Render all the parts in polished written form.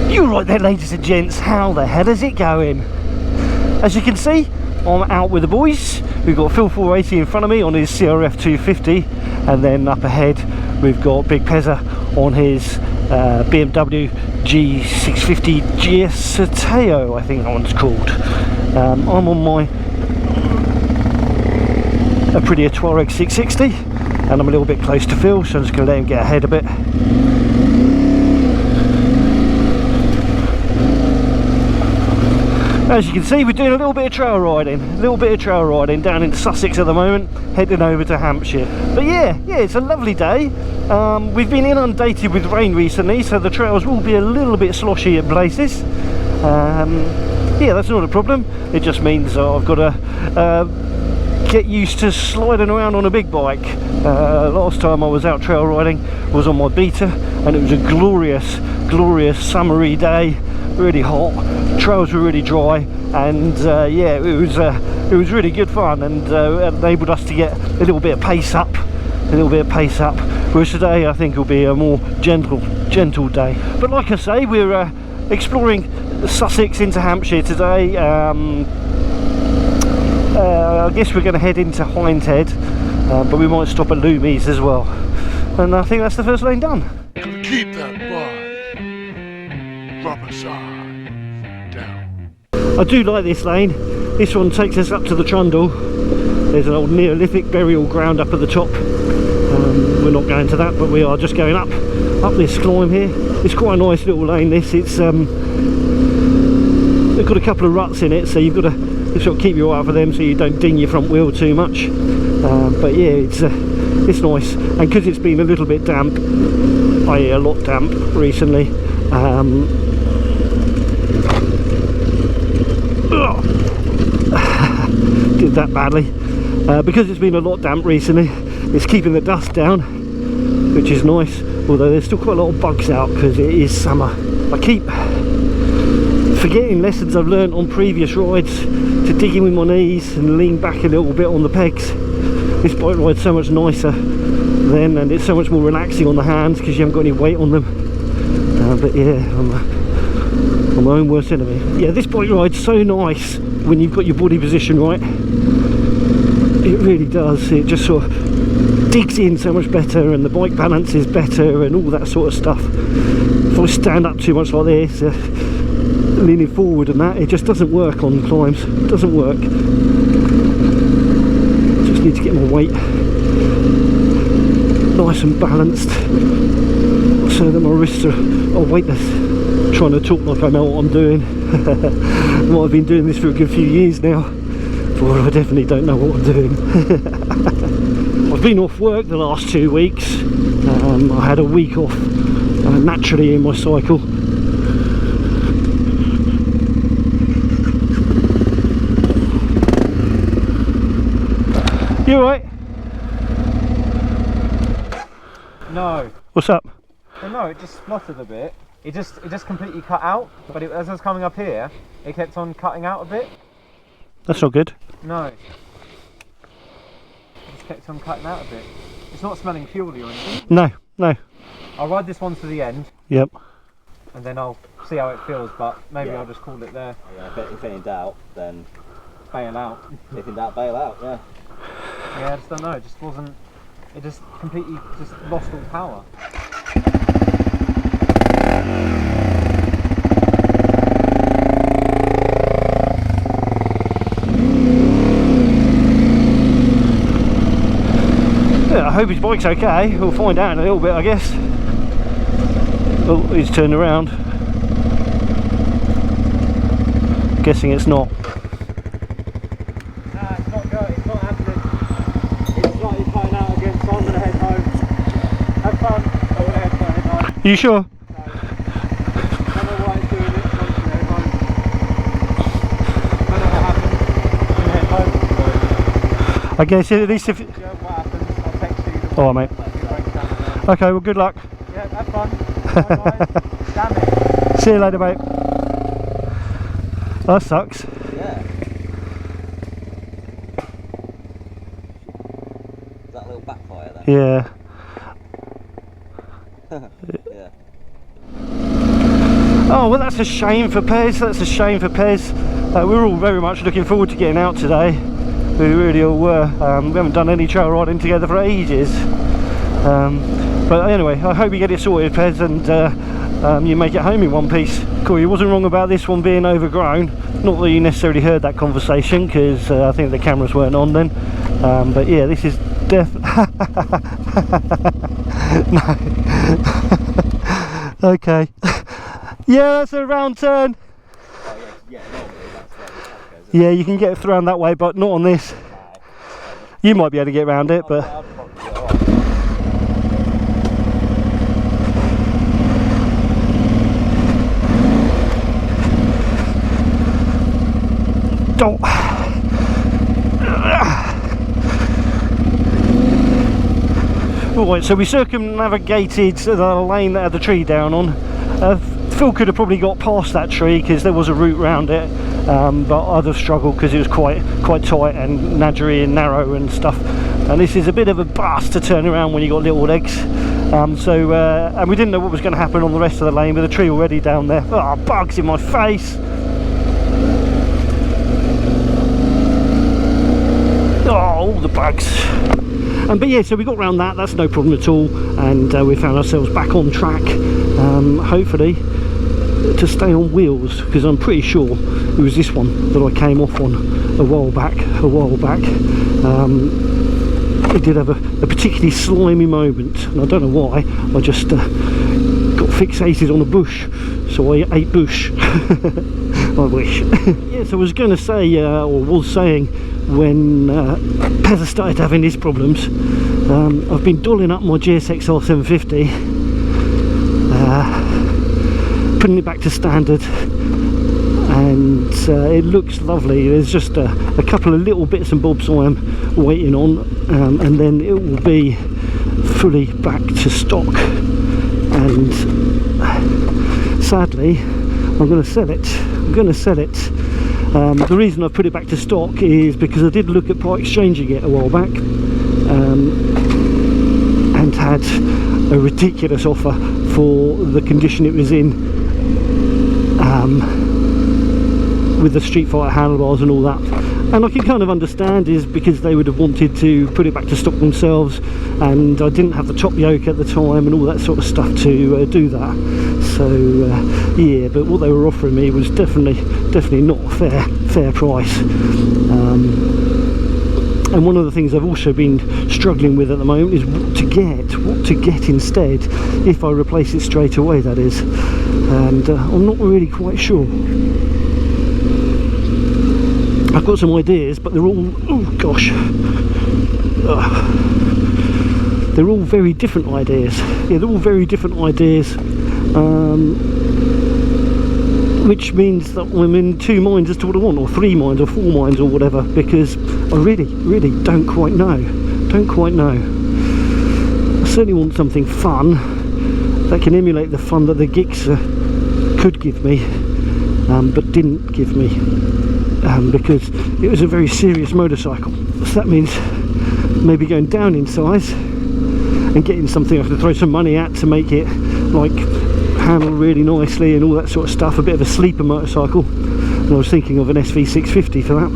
You right there, ladies and gents, how the hell is it going? As you can see, I'm out with the boys. We've got Phil 480 in front of me on his CRF 250, and then up ahead we've got Big Pezza on his BMW G650GS Sertao, I think that one's called. I'm on my Aprilia Tuareg 660, and I'm a little bit close to Phil, so I'm just going to let him get ahead a bit. As you can see, we're doing a little bit of trail riding, down in Sussex at the moment, heading over to Hampshire. But yeah, it's a lovely day. We've been inundated with rain recently, so the trails will be a little bit sloshy at places. Yeah, that's not a problem. It just means I've got to get used to sliding around on a big bike. Last time I was out trail riding was on my Beta, and it was a glorious summery day, really hot. Trails were really dry, and yeah, it was really good fun, and enabled us to get a little bit of pace up. Whereas today I think will be a more gentle day. But like I say, we're exploring Sussex into Hampshire today. I guess we're going to head into Hindhead, but we might stop at Loomies as well. And I think that's the first lane done. Keep that bike. Rubber side down. I do like this lane. This one takes us up to the Trundle. There's an old Neolithic burial ground up at the top. We're not going to that, but we are just going up this climb here. It's quite a nice little lane, this. It's they've got a couple of ruts in it, so you've got to sort of keep your eye out for them so you don't ding your front wheel too much. But yeah, it's nice, and because it's been a little bit damp, a lot damp recently, did that badly. Because it's been a lot damp recently, it's keeping the dust down, which is nice, although there's still quite a lot of bugs out because it is summer. I keep forgetting lessons I've learned on previous rides to dig in with my knees and lean back a little bit on the pegs. This bike ride's so much nicer then, and it's so much more relaxing on the hands because you haven't got any weight on them. But yeah, I'm my own worst enemy. Yeah, this bike ride's so nice when you've got your body position right. It really does. It just sort of digs in so much better, and the bike balance is better and all that sort of stuff. If I stand up too much like this, leaning forward and that, it just doesn't work on climbs. It doesn't work. Just need to get my weight nice and balanced so that my wrists are weightless. Trying to talk like I know what I'm doing. Well, I've been doing this for a good few years now. But I definitely don't know what I'm doing. I've been off work the last 2 weeks. I had a week off naturally in my cycle. You alright? No. What's up? Well, no, it just spluttered a bit. It just completely cut out, but as I was coming up here, it kept on cutting out a bit. That's not good. No. It just kept on cutting out a bit. It's not smelling fuely or anything. No, no. I'll ride this one to the end. Yep. And then I'll see how it feels, but maybe I'll just call it there. Yeah, if in doubt, then bail out. If in doubt, bail out, yeah. Yeah, I just don't know, it just wasn't, it just completely just lost all power. Yeah, I hope his bike's okay. We'll find out in a little bit, I guess. Oh, he's turned around. Guessing it's not. Nah, it's not good. It's not happening. It's slightly cutting out again, so I'm gonna head home. Have fun. I'm gonna head home. Are you sure? No. I don't know why it's doing it, so I'm just gonna head home. I don't know what happens. I'm gonna head home. I guess at least if... Yeah, what happens, I'll text you. Alright, mate. Okay, well, good luck. Yeah, have fun. Bye. Damn it. See you later, mate. That sucks. Yeah. That little backfire there. Yeah. Yeah. Oh, well, that's a shame for Pez. That's a shame for Pez. We're all very much looking forward to getting out today. We really all were. We haven't done any trail riding together for ages. But anyway, I hope you get it sorted, Pez, and you make it home in one piece. Cool, you wasn't wrong about this one being overgrown. Not that you necessarily heard that conversation, because I think the cameras weren't on then. But yeah, this is no. Okay. Yeah, that's a round turn. Oh, yeah, normally that's where the track goes. Yeah, you can get around that way, but not on this. You might be able to get around it, but I'll probably do it all right. don't. Right, so we circumnavigated the lane that had the tree down on. Phil could have probably got past that tree because there was a route round it, but I'd have struggled because it was quite tight and nadgery and narrow and stuff. And this is a bit of a bust to turn around when you got little legs. And we didn't know what was going to happen on the rest of the lane with the tree already down there. Oh, bugs in my face! Oh, all the bugs. But yeah, so we got round that, that's no problem at all, and we found ourselves back on track, hopefully to stay on wheels, because I'm pretty sure it was this one that I came off on a while back. It did have a particularly slimy moment, and I don't know why. I just got fixated on a bush, so I ate bush. I wish. Yes, I was going to say, or was saying, when Pezza started having these problems, I've been dolling up my GSXR 750, putting it back to standard, and it looks lovely. There's just a couple of little bits and bobs I'm waiting on, and then it will be fully back to stock. And sadly, I'm going to sell it. The reason I put it back to stock is because I did look at part exchanging it a while back, and had a ridiculous offer for the condition it was in, with the Street Fighter handlebars and all that. And I can kind of understand, is because they would have wanted to put it back to stock themselves, and I didn't have the top yoke at the time and all that sort of stuff to do that. So yeah, but what they were offering me was definitely not a fair price. And one of the things I've also been struggling with at the moment is what to get instead, if I replace it straight away, that is. And I'm not really quite sure. I've got some ideas, but they're all, oh gosh, they're all very different ideas. Yeah, they're all very different ideas, which means that I'm in two minds as to what I want, or three minds, or four minds, or whatever, because I really don't quite know. I certainly want something fun that can emulate the fun that the Gixer could give me, but didn't give me. Because it was a very serious motorcycle, so that means maybe going down in size and getting something I can throw some money at to make it like handle really nicely and all that sort of stuff, a bit of a sleeper motorcycle. And I was thinking of an SV650 for that.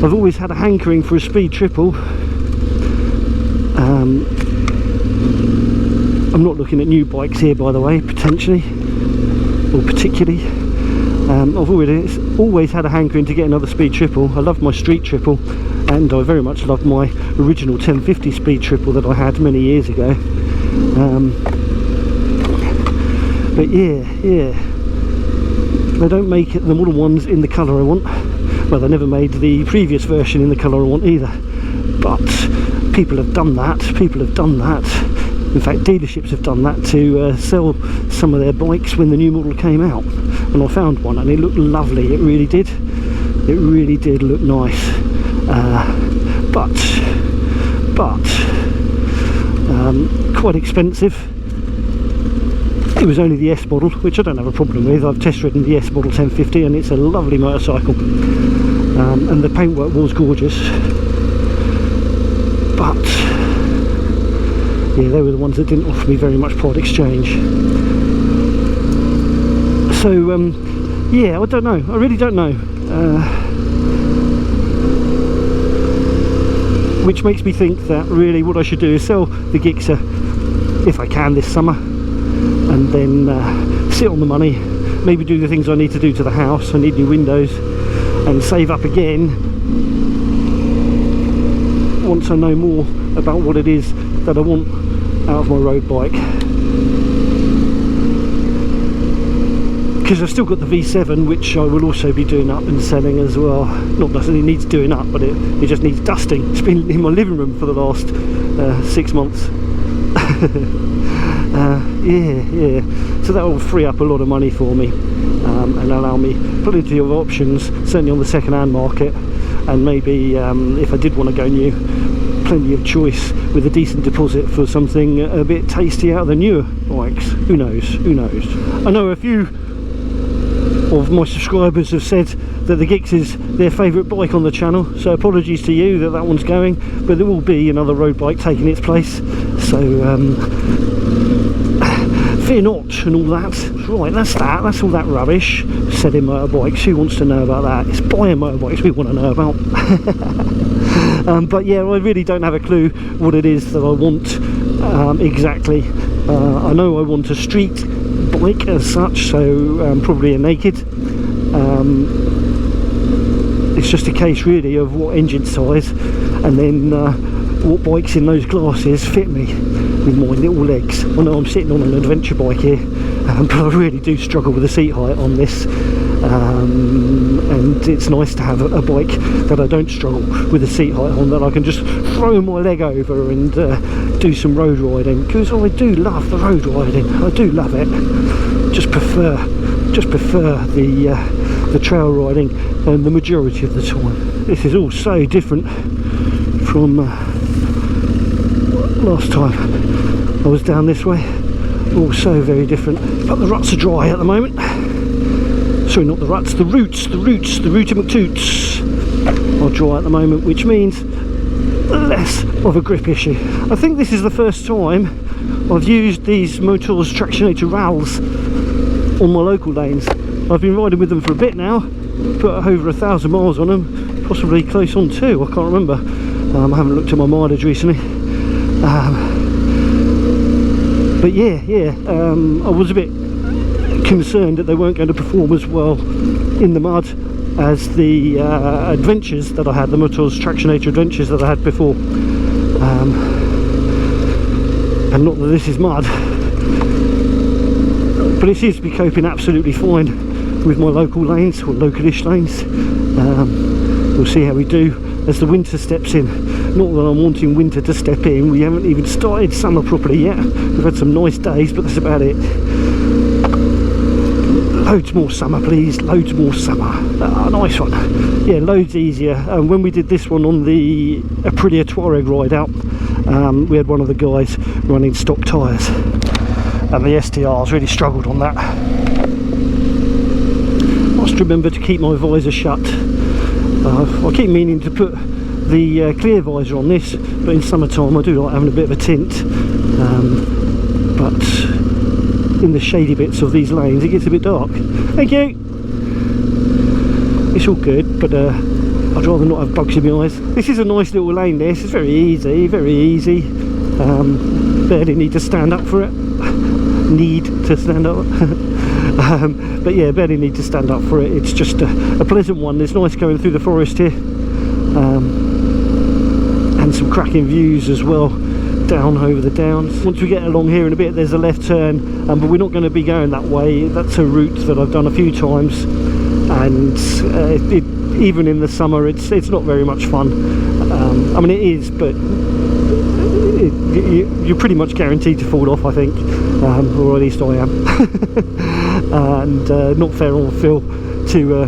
I've always had a hankering for a speed triple. I'm not looking at new bikes here, by the way, potentially, or particularly. I've always had a hankering to get another speed triple. I love my street triple, and I very much love my original 1050 speed triple that I had many years ago. But yeah, they don't make the model ones in the colour I want. Well, they never made the previous version in the colour I want either. But people have done that. In fact, dealerships have done that to sell some of their bikes when the new model came out. And I found one, and it looked lovely. It really did look nice. But quite expensive. It was only the S model, which I don't have a problem with. I've test ridden the S model 1050, and it's a lovely motorcycle. And the paintwork was gorgeous. But yeah, they were the ones that didn't offer me very much part exchange. So yeah, I don't know, I really don't know, which makes me think that really what I should do is sell the Gixer if I can this summer, and then sit on the money, maybe do the things I need to do to the house. I need new windows, and save up again once I know more about what it is that I want out of my road bike. Because I've still got the V7, which I will also be doing up and selling as well. Not necessarily needs doing up, but it just needs dusting. It's been in my living room for the last 6 months. Yeah. So that will free up a lot of money for me, and allow me plenty of options, certainly on the second-hand market, and maybe if I did want to go new, plenty of choice with a decent deposit for something a bit tasty out of the newer bikes. Who knows? Who knows? I know a few of my subscribers have said that the Gixer is their favourite bike on the channel, so apologies to you that that one's going, but there will be another road bike taking its place, so fear not and all that. Right, that's all that rubbish. Selling motorbikes, who wants to know about that? It's buying motorbikes we want to know about. But yeah, I really don't have a clue what it is that I want exactly. I know I want a street bike as such, so probably a naked. It's just a case really of what engine size, and then what bikes in those glasses fit me with my little legs. I know I'm sitting on an adventure bike here, but I really do struggle with the seat height on this, and it's nice to have a bike that I don't struggle with the seat height on, that I can just throw my leg over and do some road riding, because I do love the road riding. I do love it. Just prefer the trail riding the majority of the time. This is all so different from last time I was down this way. All so very different, but the ruts are dry at the moment. Sorry, not the ruts, the roots, the rooty McToots are dry at the moment, which means less of a grip issue. I think this is the first time I've used these Motoz Tractionator RallZ on my local lanes. I've been riding with them for a bit now, put over 1,000 miles on them, possibly close on 2, I can't remember. I haven't looked at my mileage recently. But yeah, I was a bit concerned that they weren't going to perform as well in the mud as the adventures that I had, the Motoz Tractionator adventures that I had before. And not that this is mud, but it seems to be coping absolutely fine with my local lanes, or localish lanes. We'll see how we do as the winter steps in. Not that I'm wanting winter to step in, we haven't even started summer properly yet. We've had some nice days, but that's about it. Loads more summer please, loads more summer. Nice one. Yeah, loads easier. When we did this one on the Aprilia Tuareg ride out, we had one of the guys running stock tyres, and the STRs really struggled on that. Must remember to keep my visor shut. I keep meaning to put the clear visor on this, but in summertime I do like having a bit of a tint, but in the shady bits of these lanes it gets a bit dark. Thank you. It's all good, but I'd rather not have bugs in my eyes. This is a nice little lane, this. It's very easy, very easy. Barely need to stand up for it. Need to stand up. But yeah, barely need to stand up for it. It's just a pleasant one. It's nice going through the forest here, and some cracking views as well down over the downs. Once we get along here in a bit, there's a left turn, but we're not going to be going that way. That's a route that I've done a few times, and even in the summer it's not very much fun. I mean, it is, but you're pretty much guaranteed to fall off, I think, or at least I am. And not fair on Phil to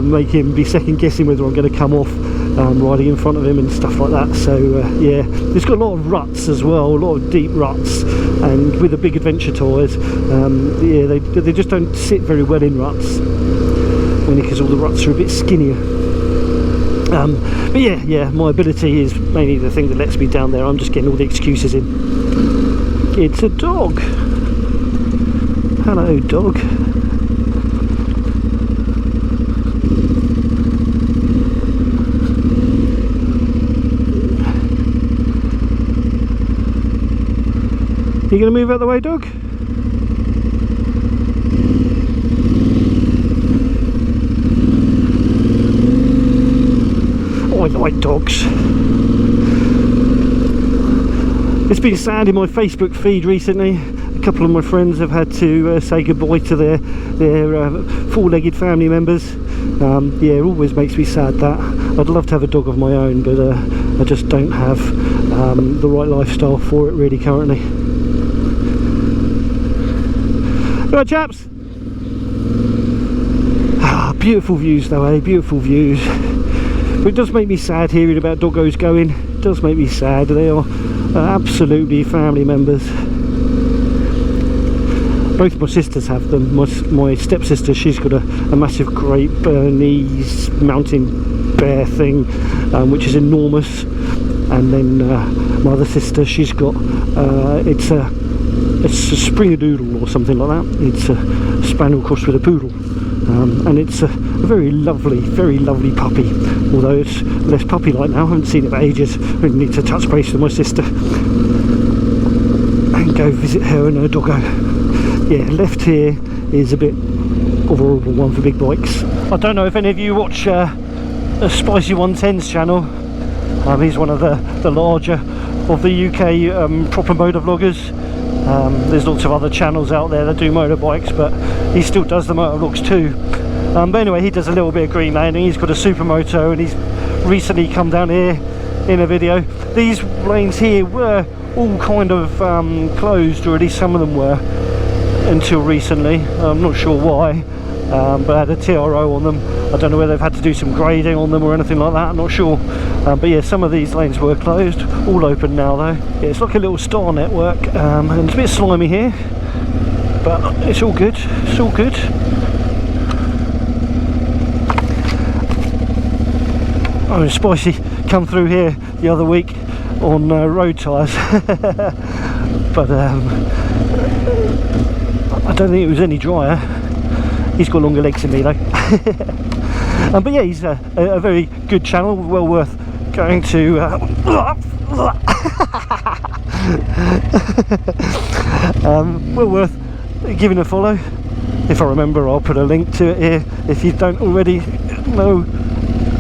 make him be second guessing whether I'm going to come off riding in front of him and stuff like that. So yeah, it's got a lot of ruts as well, a lot of deep ruts, and with the big adventure tyres, yeah, they just don't sit very well in ruts, because all the ruts are a bit skinnier. But yeah, my ability is mainly the thing that lets me down there. I'm just getting all the excuses in. It's a dog. Hello, dog. You going to move out the way, dog? Oh, I like dogs. It's been sad in my Facebook feed recently. A couple of my friends have had to say goodbye to their four-legged family members. Yeah, it always makes me sad that. I'd love to have a dog of my own, but I just don't have the right lifestyle for it really currently. Right, chaps. Beautiful views though, eh? Beautiful views. But it does make me sad hearing about doggos going. It does make me sad. They are absolutely family members. Both my sisters have them. My stepsister, she's got a massive Great Bernese mountain bear thing, which is enormous. And then my other sister, she's got it's a Springadoodle or something like that. It's a spaniel crossed with a poodle, and it's a very lovely puppy. Although it's less puppy-like now. I haven't seen it for ages. I need to touch base with my sister and go visit her and her doggo. Yeah, left here is a bit of a horrible one for big bikes. I don't know if any of you watch a Spicy 110's channel. He's one of the larger of the UK proper motor vloggers. There's lots of other channels out there that do motorbikes, but he still does the motor vlogs too. But anyway, he does a little bit of green landing. He's got a Supermoto, and he's recently come down here in a video. These lanes here were all kind of closed, or at least some of them were, until recently. I'm not sure why, but I had a TRO on them. I don't know whether they've had to do some grading on them or anything like that, I'm not sure. But yeah, some of these lanes were closed, all open now though. Yeah, it's like a little star network, and it's a bit slimy here, but it's all good, it's all good. Oh, Spicy come through here the other week on road tyres, but I don't think it was any drier. He's got longer legs than me though. But yeah, he's a very good channel, well worth going to well worth giving a follow. If I remember, I'll put a link to it here if you don't already know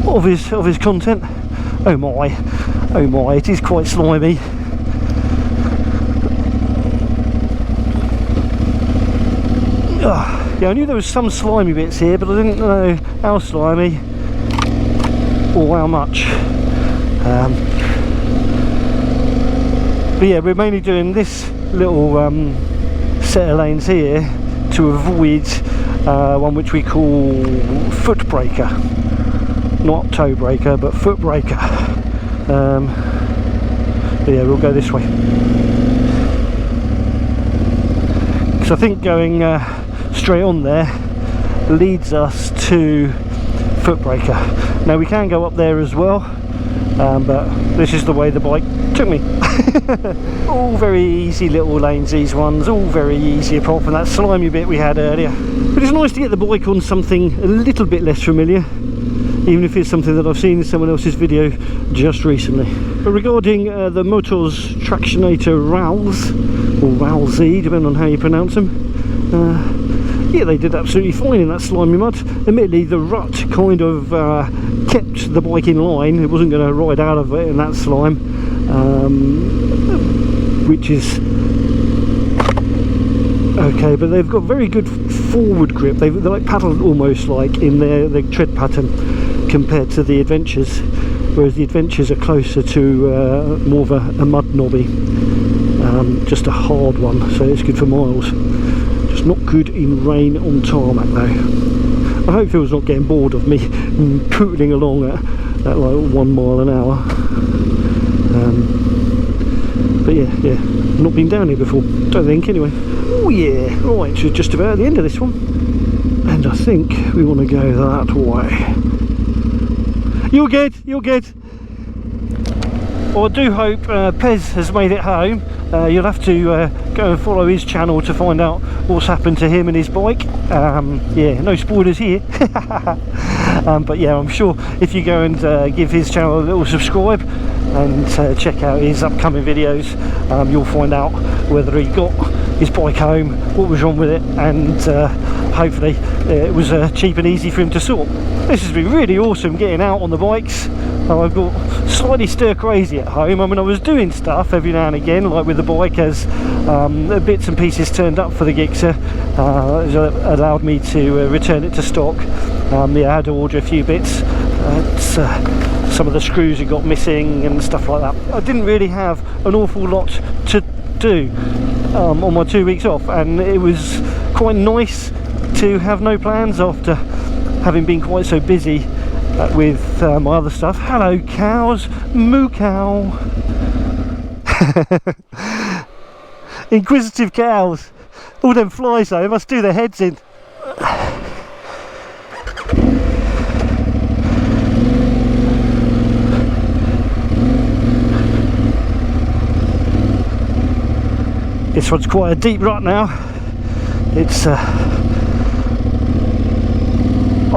of his content. Oh my, it is quite slimy. Yeah, I knew there was some slimy bits here, but I didn't know how slimy or how much. But yeah, we're mainly doing this little set of lanes here to avoid one which we call foot breaker. Not toe breaker, but foot breaker. But yeah, we'll go this way. Because I think going straight on there leads us to foot breaker. Now we can go up there as well, but this is the way the bike took me. All very easy little lanes, these ones, all very easy apart from that slimy bit we had earlier. But it's nice to get the bike on something a little bit less familiar, even if it's something that I've seen in someone else's video just recently. But regarding the Motoz Tractionator RallZ, or RallZ, depending on how you pronounce them, yeah, they did absolutely fine in that slimy mud. Admittedly, the rut kind of kept the bike in line. It wasn't going to ride out of it in that slime, which is okay. But they've got very good forward grip. They're like paddled almost like in their tread pattern compared to the Adventures, whereas the Adventures are closer to more of a mud knobby, just a hard one. So it's good for miles. Not good in rain on tarmac though. I hope Phil's not getting bored of me pootling along at like 1 mile an hour. But yeah, not been down here before, don't think anyway. Oh yeah, right, so just about at the end of this one, and I think we want to go that way. You're good. Well, I do hope Pez has made it home. You'll have to go and follow his channel to find out what's happened to him and his bike. Yeah, no spoilers here. But yeah, I'm sure if you go and give his channel a little subscribe and check out his upcoming videos, you'll find out whether he got his bike home, what was wrong with it, and hopefully it was cheap and easy for him to sort. This has been really awesome getting out on the bikes. I've got slightly stir crazy at home. I mean, I was doing stuff every now and again, like with the bike, as bits and pieces turned up for the Gixer. It allowed me to return it to stock. Yeah, I had to order a few bits. Some of the screws had got missing and stuff like that. I didn't really have an awful lot to do on my 2 weeks off, and it was quite nice to have no plans after having been quite so busy with my other stuff. Hello cows, moo cow. Inquisitive cows. All them flies though, they must do their heads in. This one's quite a deep rut now. It's I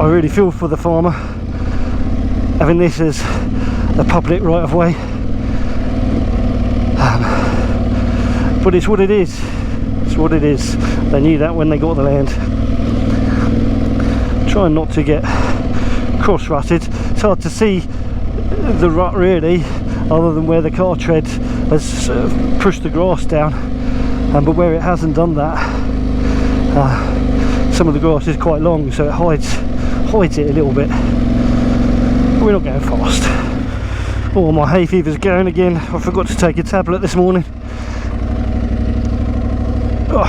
really feel for the farmer having this as a public right of way, but it's what it is. It's what it is. They knew that when they got the land. Trying not to get cross-rutted. It's hard to see the rut really, other than where the car tread has pushed the grass down, but where it hasn't done that, some of the grass is quite long, so it hides it a little bit. We're not going fast. Oh, my hay fever's going again. I forgot to take a tablet this morning. Oh.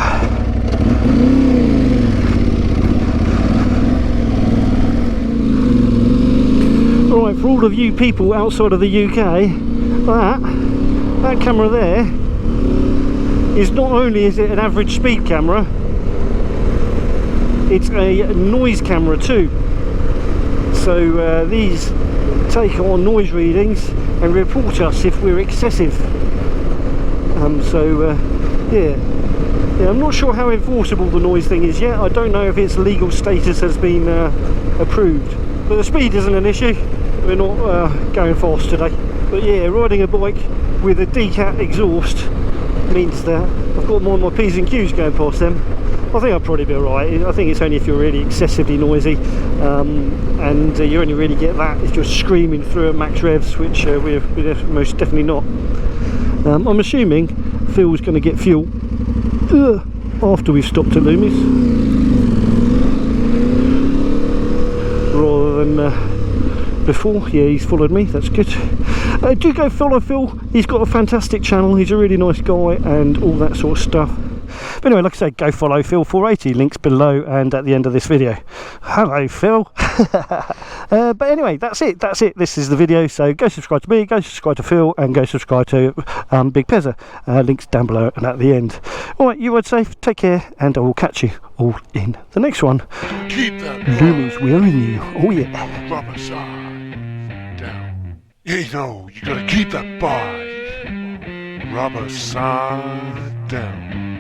Right, for all of you people outside of the UK, that camera there is not only is it an average speed camera, it's a noise camera too. So these take on noise readings and report us if we're excessive. Yeah, I'm not sure how enforceable the noise thing is yet. I don't know if its legal status has been approved, but the speed isn't an issue. We're not going fast today. But yeah, riding a bike with a decat exhaust means that I've got more and more P's and Q's going past them. I think I'll probably be alright. I think it's only if you're really excessively noisy, and you only really get that if you're screaming through at max revs, which we're most definitely not. I'm assuming Phil's going to get fuel after we've stopped at Loomies, rather than before. Yeah, he's followed me, that's good. Do go follow Phil, he's got a fantastic channel, he's a really nice guy and all that sort of stuff. But anyway, like I said, go follow Phil 480, links below and at the end of this video. Hello Phil. But anyway, that's it, this is the video. So go subscribe to me, go subscribe to Phil, and go subscribe to Big Pezza, links down below and at the end. Alright, you ride safe, take care, and I will catch you all in the next one. Keep that Loomies, we're in you, oh yeah. rubber side down. You know, you gotta keep that bike rubber side down.